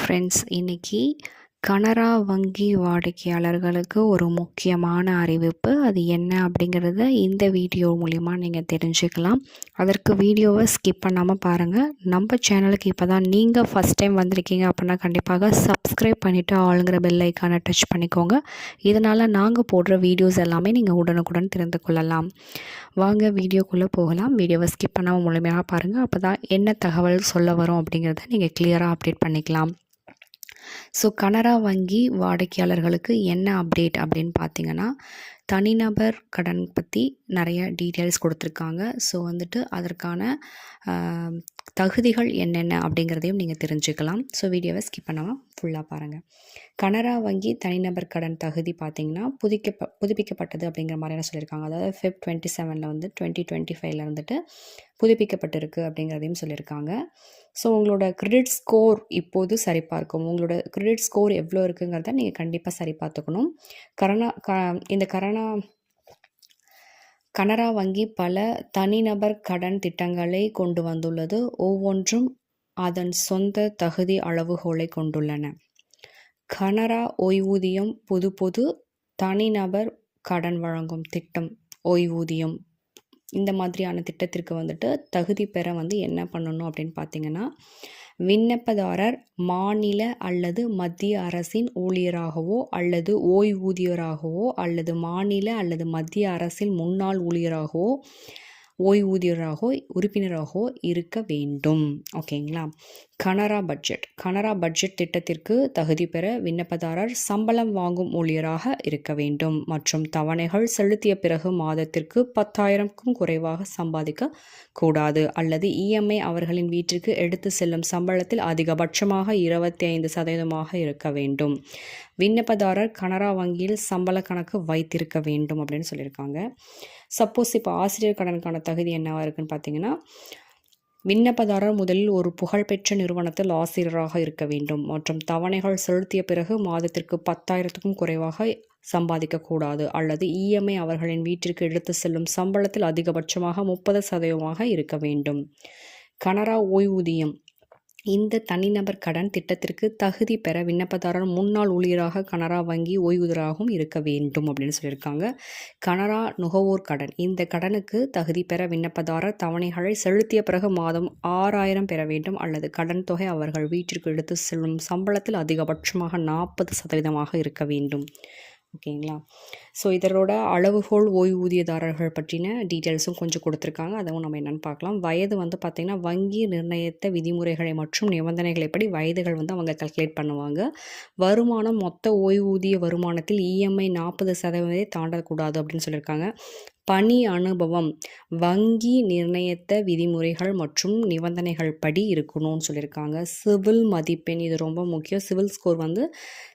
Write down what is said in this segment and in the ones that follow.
Friends, இன்னைக்கு கனரா வங்கி வாடிக்கையாளர்களுக்கு ஒரு முக்கியமான அறிவிப்பு. அது என்ன அப்படிங்கிறத இந்த வீடியோ மூலிமா நீங்கள் தெரிஞ்சுக்கலாம். அதற்கு வீடியோவை ஸ்கிப் பண்ணாமல் பாருங்கள். நம்ம சேனலுக்கு இப்போ தான் நீங்கள் ஃபஸ்ட் டைம் வந்திருக்கீங்க அப்படின்னா கண்டிப்பாக சப்ஸ்கிரைப் பண்ணிவிட்டு ஆளுங்கிற பெல் ஐக்கானை டச் பண்ணிக்கோங்க. இதனால் நாங்கள் போடுற வீடியோஸ் எல்லாமே நீங்கள் உடனுக்குடன் தெரிந்து கொள்ளலாம். வாங்க வீடியோக்குள்ளே போகலாம். வீடியோவை ஸ்கிப் பண்ணாமல் முழுமையாக பாருங்கள். அப்போ தான் என்ன தகவல் சொல்ல வரோம் அப்படிங்கிறத நீங்கள் கிளியராக அப்டேட் பண்ணிக்கலாம். ஸோ கனரா வங்கி வாடிக்கையாளர்களுக்கு என்ன அப்டேட் அப்படின்னு பார்த்தீங்கன்னா, தனிநபர் கடன் பற்றி நிறைய டீட்டெயில்ஸ் கொடுத்துருக்காங்க. ஸோ அதற்கான தகுதிகள் என்னென்ன அப்படிங்கிறதையும் நீங்கள் தெரிஞ்சுக்கலாம். ஸோ வீடியோவை ஸ்கிப் பண்ணாமல் ஃபுல்லாக பாருங்கள். கனரா வங்கி தனிநபர் கடன் தகுதி பார்த்திங்கன்னா புதுப்பிக்கப்பட்டது அப்படிங்கிற மாதிரியான சொல்லியிருக்காங்க. அதாவது Feb 27 2025 புதுப்பிக்கப்பட்டிருக்கு அப்படிங்கிறதையும் சொல்லியிருக்காங்க. ஸோ உங்களோட கிரெடிட் ஸ்கோர் இப்போது சரிபார்க்கும். உங்களோட கிரெடிட் ஸ்கோர் எவ்வளோ இருக்குங்கிறத நீங்கள் கண்டிப்பாக சரி பார்த்துக்கணும். கனரா வங்கி பல தனிநபர் கடன் திட்டங்களை கொண்டு வந்துள்ளது. ஒவ்வொன்றும் அதன் சொந்த தகுதி அளவுகோலை கொண்டுள்ளன. கனரா ஓய்வூதியம் பொது தனிநபர் கடன் வழங்கும் திட்டம் ஓய்வூதியம் இந்த மாதிரியான திட்டத்திற்கு தகுதி பெற என்ன பண்ணணும் அப்படின்னு பார்த்தீங்கன்னா, விண்ணப்பதாரர் மாநில அல்லது மத்திய அரசின் ஊழியராகவோ அல்லது ஓய்வூதியராகவோ அல்லது மாநில அல்லது மத்திய அரசின் முன்னாள் ஊழியராகவோ ஓய்வூதியராகவோ உறுப்பினராகவோ இருக்க வேண்டும். ஓகேங்களா. கனரா பட்ஜெட் திட்டத்திற்கு தகுதி பெற விண்ணப்பதாரர் சம்பளம் வாங்கும் ஊழியராக இருக்க வேண்டும் மற்றும் தவணைகள் செலுத்திய பிறகு மாதத்திற்கு 10,000க்கும் குறைவாக சம்பாதிக்க கூடாது அல்லது இஎம்ஐ அவர்களின் வீட்டிற்கு எடுத்து செல்லும் சம்பளத்தில் அதிகபட்சமாக 25% இருக்க வேண்டும். விண்ணப்பதாரர் கனரா வங்கியில் சம்பள கணக்கு வைத்திருக்க வேண்டும் அப்படின்னு சொல்லியிருக்காங்க. சப்போஸ் இப்போ ஆசிரியர் கடனுக்கான தகுதி என்னவா இருக்குன்னு பார்த்தீங்கன்னா, விண்ணப்பதாரர் முதலில் ஒரு புகழ்பெற்ற நிறுவனத்தில் ஆசிரியராக இருக்க வேண்டும் மற்றும் தவணைகள் செலுத்திய பிறகு மாதத்திற்கு 10,000க்கும் குறைவாக சம்பாதிக்கக்கூடாது அல்லது இஎம்ஐ அவர்களின் வீட்டிற்கு எடுத்து செல்லும் சம்பளத்தில் அதிகபட்சமாக 30% இருக்க வேண்டும். கனரா ஓய்வூதியம் இந்த தனிநபர் கடன் திட்டத்திற்கு தகுதி பெற விண்ணப்பதாரர் முன்னாள் ஊழியராக கனரா வங்கி ஓய்வூதியராகவும் இருக்க வேண்டும் அப்படின்னு சொல்லியிருக்காங்க. கனரா நுகர்வோர் கடன் இந்த கடனுக்கு தகுதி பெற விண்ணப்பதாரர் தவணைகளை செலுத்திய பிறகு மாதம் 6,000 பெற வேண்டும் அல்லது கடன் தொகை அவர்கள் வீட்டிற்கு எடுத்து செல்லும் சம்பளத்தில் அதிகபட்சமாக 40% இருக்க வேண்டும். ஓகேங்களா. ஸோ இதனோட அளவுகோல் ஓய்வூதியதாரர்கள் பற்றின டீட்டெயில்ஸும் கொஞ்சம் கொடுத்துருக்காங்க. அதுவும் நம்ம என்னென்னு பார்க்கலாம். வயது பார்த்திங்கன்னா, வங்கி நிர்ணயித்த விதிமுறைகளை மற்றும் நிபந்தனைகளைப்படி வயதுகள் அவங்க கல்குலேட் பண்ணுவாங்க. வருமானம் மொத்த ஓய்வூதிய வருமானத்தில் இஎம்ஐ 40% தாண்டக்கூடாது அப்படின்னு சொல்லியிருக்காங்க. பணி அனுபவம் வங்கி நிர்ணயித்த விதிமுறைகள் மற்றும் நிபந்தனைகள் படி இருக்கணும்னு சொல்லியிருக்காங்க. சிவில் மதிப்பெண் இது ரொம்ப முக்கியம். சிவில் ஸ்கோர்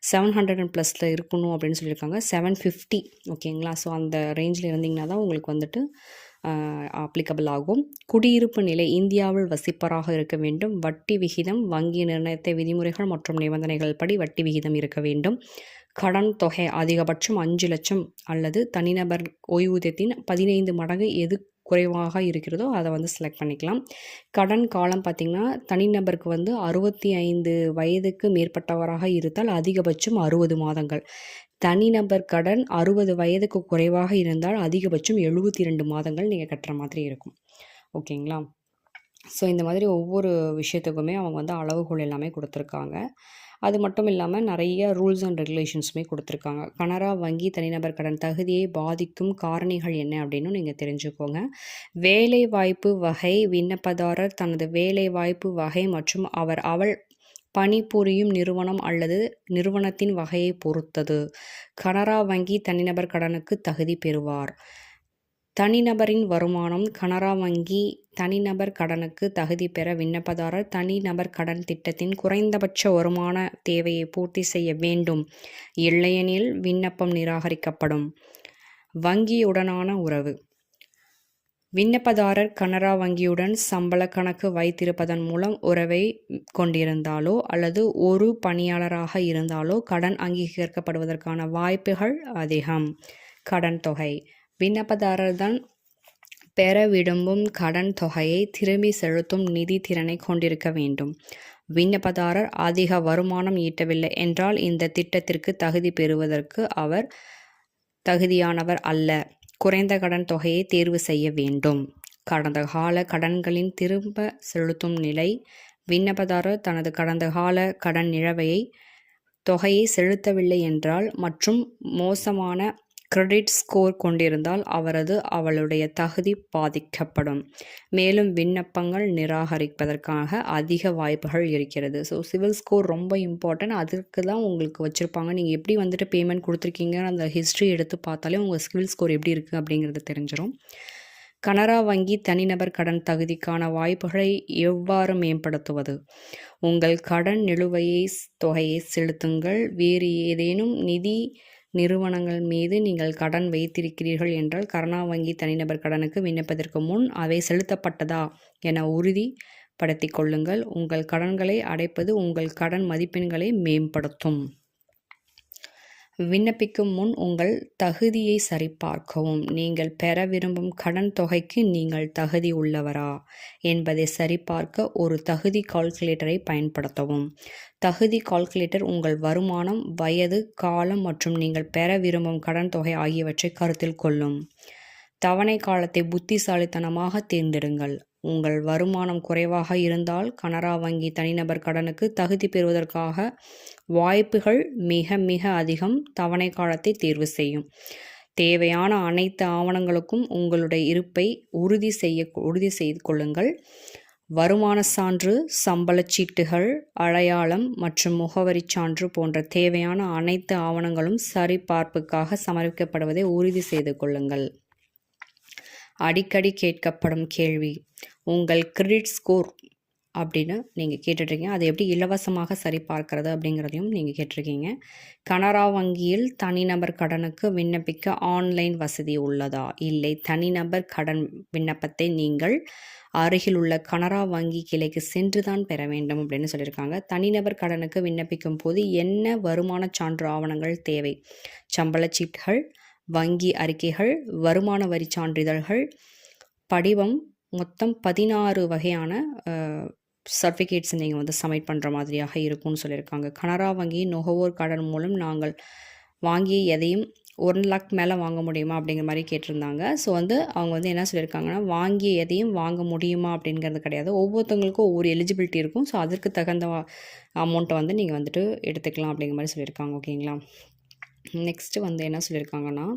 700+ இருக்கணும் அப்படின்னு சொல்லியிருக்காங்க. 750 ஓகேங்களா. ஸோ அந்த ரேஞ்சில் இருந்தீங்கன்னா தான் உங்களுக்கு அப்ளிகபிள் ஆகும். குடியிருப்பு நிலை இந்தியாவில் வசிப்பராக இருக்க வேண்டும். வட்டி விகிதம் வங்கி நிர்ணயித்த விதிமுறைகள் மற்றும் நிபந்தனைகள் படி வட்டி விகிதம் இருக்க வேண்டும். கடன் தொகை அதிகபட்சம் 5 லட்சம் அல்லது தனிநபர் ஓய்வூதியத்தின் 15 மடங்கு எது குறைவாக இருக்கிறதோ அதை செலக்ட் பண்ணிக்கலாம். கடன் காலம் பார்த்திங்கன்னா, தனிநபருக்கு 65 வயதுக்கு மேற்பட்டவராக இருந்தால் அதிகபட்சம் 60 மாதங்கள். தனிநபர் கடன் 60 வயதுக்கு குறைவாக இருந்தால் அதிகபட்சம் 72 மாதங்கள் நீங்கள் கட்டுற மாதிரி இருக்கும். ஓகேங்களா. ஸோ இந்த மாதிரி ஒவ்வொரு விஷயத்துக்குமே அவங்க அளவுகோல் எல்லாமே கொடுத்துருக்காங்க. அது மட்டும் இல்லாமல் நிறைய ரூல்ஸ் அண்ட் ரெகுலேஷன்ஸுமே கொடுத்துருக்காங்க. கனரா வங்கி தனிநபர் கடன் தகுதியை பாதிக்கும் காரணிகள் என்ன அப்படின்னு நீங்கள் தெரிஞ்சுக்கோங்க. வேலைவாய்ப்பு வகை விண்ணப்பதாரர் தனது வேலைவாய்ப்பு வகை மற்றும் அவள் பணிபுரியும் நிறுவனம் அல்லது நிறுவனத்தின் வகையை பொறுத்தது கனரா வங்கி தனிநபர் கடனுக்கு தகுதி பெறுவார். தனிநபரின் வருமானம் கனரா வங்கி தனிநபர் கடனுக்கு தகுதி பெற விண்ணப்பதாரர் தனிநபர் கடன் திட்டத்தின் குறைந்தபட்ச வருமான தேவையை பூர்த்தி செய்ய வேண்டும். இல்லையெனில் விண்ணப்பம் நிராகரிக்கப்படும். வங்கியுடனான உறவு விண்ணப்பதாரர் கனரா வங்கியுடன் சம்பள கணக்கு வைத்திருப்பதன் மூலம் உறவை கொண்டிருந்தாலோ அல்லது ஒரு பணியாளராக இருந்தாலோ கடன் அங்கீகரிக்கப்படுவதற்கான வாய்ப்புகள் அதிகம். கடன் தொகை விண்ணப்பதாரர் தான் பெற விரும்பும் கடன் தொகையை திரும்பி செலுத்தும் நிதி திறனை கொண்டிருக்க வேண்டும். விண்ணப்பதாரர் அதிக வருமானம் ஈட்டவில்லை என்றால் இந்த திட்டத்திற்கு தகுதி பெறுவதற்கு அவர் தகுதியானவர் அல்ல. குறைந்த கடன் தொகையை தேர்வு செய்ய வேண்டும். கடந்த கால கடன்களின் திரும்ப செலுத்தும் நிலை. விண்ணப்பதாரர் தனது கடந்த கால கடன் நிலுவையை தொகையை செலுத்தவில்லை என்றால் மற்றும் மோசமான கிரெடிட் ஸ்கோர் கொண்டிருந்தால் அவளுடைய தகுதி பாதிக்கப்படும். மேலும் விண்ணப்பங்கள் நிராகரிப்பதற்காக அதிக வாய்ப்புகள் இருக்கிறது. ஸோ சிவில் ஸ்கோர் ரொம்ப இம்பார்ட்டன்ட். அதற்கு தான் உங்களுக்கு வச்சுருப்பாங்க. நீங்கள் எப்படி வந்துட்டு பேமெண்ட் கொடுத்துருக்கீங்க அந்த ஹிஸ்ட்ரி எடுத்து பார்த்தாலே உங்கள் சிவில் ஸ்கோர் எப்படி இருக்குது அப்படிங்கிறது தெரிஞ்சிடும். கனரா வங்கி தனிநபர் கடன் தகுதிக்கான வாய்ப்புகளை எவ்வாறு மேம்படுத்துவது? உங்கள் கடன் நிலுவையை தொகையை செலுத்துங்கள். வேறு ஏதேனும் நிதி நிறுவனங்கள் மீது நீங்கள் கடன் வைத்திருக்கிறீர்கள் என்றால் கனரா வங்கி தனிநபர் கடனுக்கு விண்ணப்பதற்கு முன் அவை செலுத்தப்பட்டதா என உறுதிப்படுத்திக் கொள்ளுங்கள். உங்கள் கடன்களை அடைப்பது உங்கள் கடன் மதிப்பெண்களை மேம்படுத்தும். விண்ணப்பிக்கும் முன் உங்கள் தகுதியை சரிபார்க்கவும். நீங்கள் பெற விரும்பும் கடன் தொகைக்கு நீங்கள் தகுதி உள்ளவரா என்பதை சரிபார்க்க ஒரு தகுதி கால்குலேட்டரை பயன்படுத்தவும். தகுதி கால்குலேட்டர் உங்கள் வருமானம், வயது, காலம் மற்றும் நீங்கள் பெற விரும்பும் கடன் தொகை ஆகியவற்றை கருத்தில் கொள்ளும். தவணை காலத்தை புத்திசாலித்தனமாக தேர்ந்தெடுங்கள். உங்கள் வருமானம் குறைவாக இருந்தால் கனரா வங்கி தனிநபர் கடனுக்கு தகுதி பெறுவதற்காக வாய்ப்புகள் மிக மிக அதிகம். தவணை காலத்தை தேர்வு செய்யும். தேவையான அனைத்து ஆவணங்களுக்கும் உங்களுடைய இருப்பை உறுதி செய்து கொள்ளுங்கள். வருமான சான்று, சம்பளச் சீட்டுகள், அடையாளம் மற்றும் முகவரி சான்று போன்ற தேவையான அனைத்து ஆவணங்களும் சரிபார்ப்புக்காக சமர்ப்பிக்கப்படுவதை உறுதி செய்து கொள்ளுங்கள். அடிக்கடி கேட்கப்படும் கேள்வி, உங்கள் கிரெடிட் ஸ்கோர் அப்படின்னு நீங்கள் கேட்டுட்ருக்கீங்க. அதை எப்படி இலவசமாக சரிபார்க்கிறது அப்படிங்கிறதையும் நீங்கள் கேட்டிருக்கீங்க. கனரா வங்கியில் தனிநபர் கடனுக்கு விண்ணப்பிக்க ஆன்லைன் வசதி உள்ளதா? இல்லை. தனிநபர் கடன் விண்ணப்பத்தை நீங்கள் அருகில் உள்ள கனரா வங்கி கிளைக்கு சென்று தான் பெற வேண்டும் அப்படின்னு சொல்லியிருக்காங்க. தனிநபர் கடனுக்கு விண்ணப்பிக்கும் போது என்ன வருமான சான்று ஆவணங்கள் தேவை? சம்பளச் சீட்டுகள், வங்கி அறிக்கைகள், வருமான வரி சான்றிதழ்கள், படிவம், மொத்தம் 16 வகையான சர்டிஃபிகேட்ஸ் நீங்கள் சப்மிட் பண்ணுற மாதிரியாக இருக்கும்னு சொல்லியிருக்காங்க. கனரா வங்கியின் நுகர்வோர் கடன் மூலம் நாங்கள் வாங்கிய எதையும் 1 லட்சம் மேலே வாங்க முடியுமா அப்படிங்கிற மாதிரி கேட்டிருந்தாங்க. ஸோ அவங்க என்ன சொல்லியிருக்காங்கன்னா, வாங்கிய எதையும் வாங்க முடியுமா அப்படிங்கிறது கிடையாது. ஒவ்வொருத்தவங்களுக்கும் ஒவ்வொரு எலிஜிபிலிட்டி இருக்கும். ஸோ அதற்கு தகுந்த அமௌண்ட்டை நீங்கள் எடுத்துக்கலாம் அப்படிங்கிற மாதிரி சொல்லியிருக்காங்க. ஓகேங்களா. நெக்ஸ்ட்டு என்ன சொல்லியிருக்காங்கன்னா,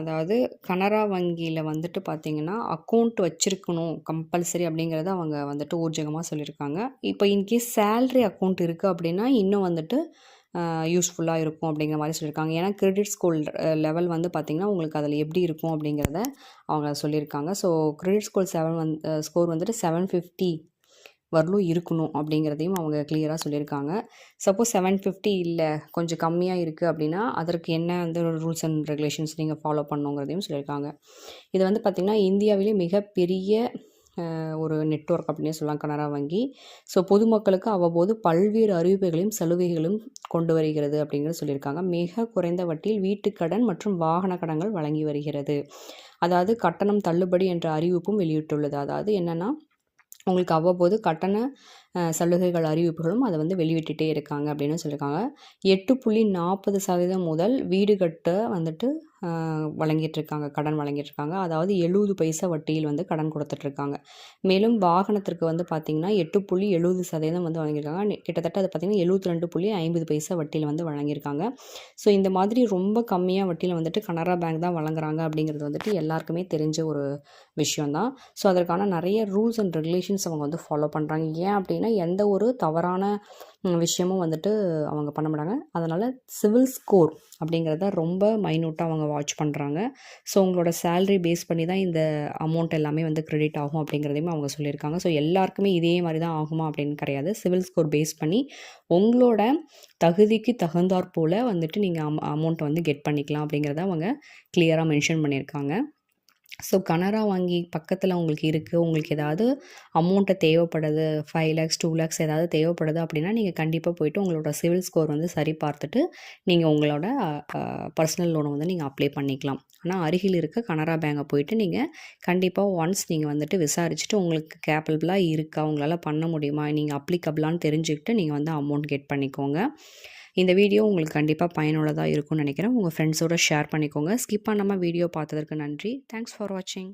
அதாவது கனரா வங்கியில் பார்த்திங்கன்னா அக்கௌண்ட் வச்சுருக்கணும் கம்பல்சரி அப்படிங்கிறத அவங்க ஊர்ஜிதமாக சொல்லியிருக்காங்க. இப்போ இன்கேஸ் சேல்ரி அக்கௌண்ட் இருக்குது அப்படின்னா இன்னும் யூஸ்ஃபுல்லாக இருக்கும் அப்படிங்கிற மாதிரி சொல்லியிருக்காங்க. ஏன்னா கிரெடிட் ஸ்கோர் லெவல் பார்த்திங்கன்னா உங்களுக்கு அதில் எப்படி இருக்கும் அப்படிங்கிறத அவங்க சொல்லியிருக்காங்க. ஸோ கிரெடிட் ஸ்கோர் ஸ்கோர் 750 வரலும் இருக்கணும் அப்படிங்கிறதையும் அவங்க கிளியராக சொல்லியிருக்காங்க. சப்போஸ் 750 இல்லை, கொஞ்சம் கம்மியாக இருக்குது அப்படின்னா அதற்கு என்ன ரூல்ஸ் அண்ட் ரெகுலேஷன்ஸ் நீங்கள் ஃபாலோ பண்ணணுங்கிறதையும் சொல்லியிருக்காங்க. இது பார்த்திங்கன்னா இந்தியாவிலே மிகப்பெரிய ஒரு நெட்வொர்க் அப்படின்னே சொல்லலாம் கனரா வங்கி. ஸோ பொதுமக்களுக்கு அவ்வப்போது பல்வேறு அறிவிப்புகளையும் சலுகைகளும் கொண்டு வருகிறது அப்படிங்கிறது சொல்லியிருக்காங்க. மிக குறைந்த வட்டியில் வீட்டுக்கடன் மற்றும் வாகன கடன்கள் வழங்கி வருகிறது. அதாவது கட்டணம் தள்ளுபடி என்ற அறிவிப்பும் வெளியிட்டுள்ளது. அதாவது என்னென்னா, உங்களுக்கு அவ்வப்போது கட்டண சலுகைகள் அறிவிப்புகளும் அதை வெளியிட்டுட்டே இருக்காங்க அப்படின்னு சொல்லியிருக்காங்க. 8.40% முதல் வீடு கட்ட வழங்கிட்டுருக்காங்க, கடன் வழங்கிட்டுருக்காங்க. அதாவது 70 பைசா வட்டியில் கடன் கொடுத்துட்ருக்காங்க. மேலும் வாகனத்திற்கு பார்த்திங்கன்னா 8.70% வழங்கியிருக்காங்க. கிட்டத்தட்ட அது பார்த்திங்கன்னா 72.50 பைசா வட்டியில் வழங்கியிருக்காங்க. ஸோ இந்த மாதிரி ரொம்ப கம்மியாக வட்டியில் கனரா பேங்க் தான் வழங்குறாங்க அப்படிங்கிறது எல்லாருக்குமே தெரிஞ்ச ஒரு விஷயந்தான். ஸோ அதற்கான நிறைய ரூல்ஸ் அண்ட் ரெகுலேஷன்ஸ் அவங்க ஃபாலோ பண்ணுறாங்க. ஏன் அப்படின்னா எந்த ஒரு தவறான விஷயமும் அவங்க பண்ண மாட்டாங்க. அதனால் சிவில் ஸ்கோர் அப்படிங்கிறத ரொம்ப மைன்யூட்டாக அவங்க வாட்ச் பண்ணுறாங்க. ஸோ உங்களோட சேலரி பேஸ் பண்ணி தான் இந்த அமௌண்ட் எல்லாமே கிரெடிட் ஆகும் அப்படிங்கிறதையும் அவங்க சொல்லியிருக்காங்க. ஸோ எல்லாருக்குமே இதே மாதிரி தான் ஆகுமா அப்படின்னு கிடையாது. சிவில் ஸ்கோர் பேஸ் பண்ணி உங்களோட தகுதிக்கு தகுந்தாற் போல் நீங்கள் அமௌண்ட் கெட் பண்ணிக்கலாம் அப்படிங்கிறத அவங்க கிளியராக மென்ஷன் பண்ணியிருக்காங்க. ஸோ கனரா வங்கி பக்கத்தில் உங்களுக்கு இருக்குது, உங்களுக்கு ஏதாவது அமௌண்ட்டு தேவைப்படுது, 5 லேக்ஸ் 2 லேக்ஸ் ஏதாவது தேவைப்படுது அப்படின்னா, நீங்கள் கண்டிப்பாக போயிட்டு உங்களோட சிவில் ஸ்கோர் வந்து சரி பார்த்துட்டு, நீங்கள் உங்களோட பர்சனல் லோனை வந்து நீங்கள் அப்ளை பண்ணிக்கலாம். ஆனால் அருகில் இருக்க கனரா பேங்கை போயிட்டு நீங்கள் கண்டிப்பாக ஒன்ஸ் நீங்கள் வந்துட்டு விசாரிச்சுட்டு உங்களுக்கு கேப்பபிளாக இருக்கா, உங்களால் பண்ண முடியுமா, நீங்கள் அப்ளிகபிளான்னு தெரிஞ்சுக்கிட்டு நீங்கள் வந்து அமௌண்ட் கெட் பண்ணிக்கோங்க. இந்த வீடியோ உங்களுக்கு கண்டிப்பாக பயனுள்ளதாக இருக்கும்னு நினைக்கிறேன். உங்கள் ஃப்ரெண்ட்ஸோட ஷேர் பண்ணிக்கோங்க. ஸ்கிப் பண்ணாமல் வீடியோ பார்த்ததற்கு நன்றி. தேங்க்ஸ் ஃபார் வாட்சிங்.